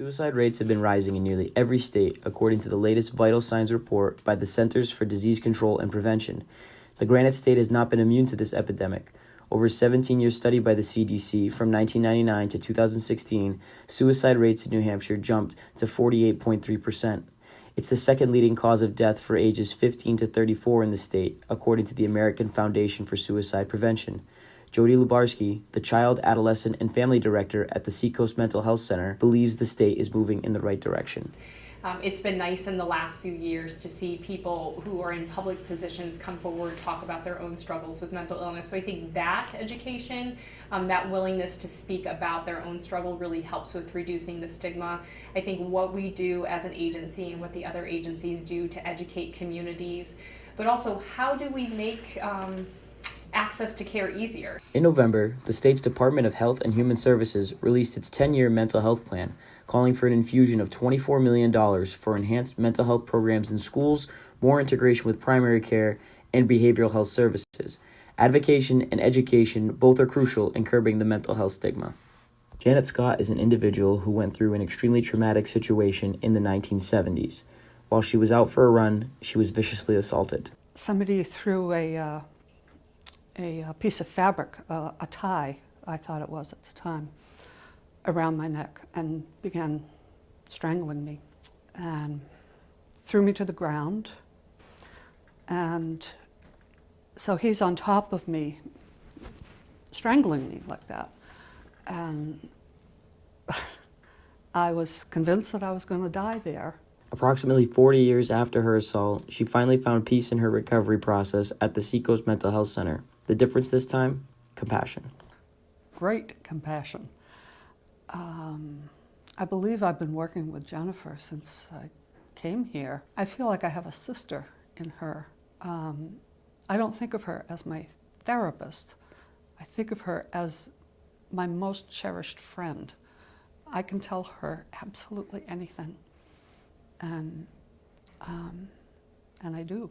Suicide rates have been rising in nearly every state, according to the latest Vital Signs report by the Centers for Disease Control and Prevention. The Granite State has not been immune to this epidemic. Over a 17-year study by the CDC from 1999 to 2016, suicide rates in New Hampshire jumped to 48.3%. It's the second leading cause of death for ages 15 to 34 in the state, according to the American Foundation for Suicide Prevention. Jodie Lubarsky, the Child, Adolescent, and Family Director at the Seacoast Mental Health Center, believes the state is moving in the right direction. It's been nice in the last few years to see people who are in public positions come forward, talk about their own struggles with mental illness. So I think that education, that willingness to speak about their own struggle really helps with reducing the stigma. I think what we do as an agency and what the other agencies do to educate communities, but also how do we make access to care easier. In November, the state's Department of Health and Human Services released its 10-year mental health plan, calling for an infusion of $24 million for enhanced mental health programs in schools, more integration with primary care, and behavioral health services. Advocacy and education both are crucial in curbing the mental health stigma. Janet Scott is an individual who went through an extremely traumatic situation in the 1970s. While she was out for a run, she was viciously assaulted. Somebody threw a piece of fabric, a tie, I thought it was at the time, around my neck and began strangling me and threw me to the ground. And so he's on top of me, strangling me like that. And I was convinced that I was going to die there. Approximately 40 years after her assault, she finally found peace in her recovery process at the Seacoast Mental Health Center. The difference this time? Compassion. Great compassion. I believe I've been working with Jennifer since I came here. I feel like I have a sister in her. I don't think of her as my therapist. I think of her as my most cherished friend. I can tell her absolutely anything, and I do.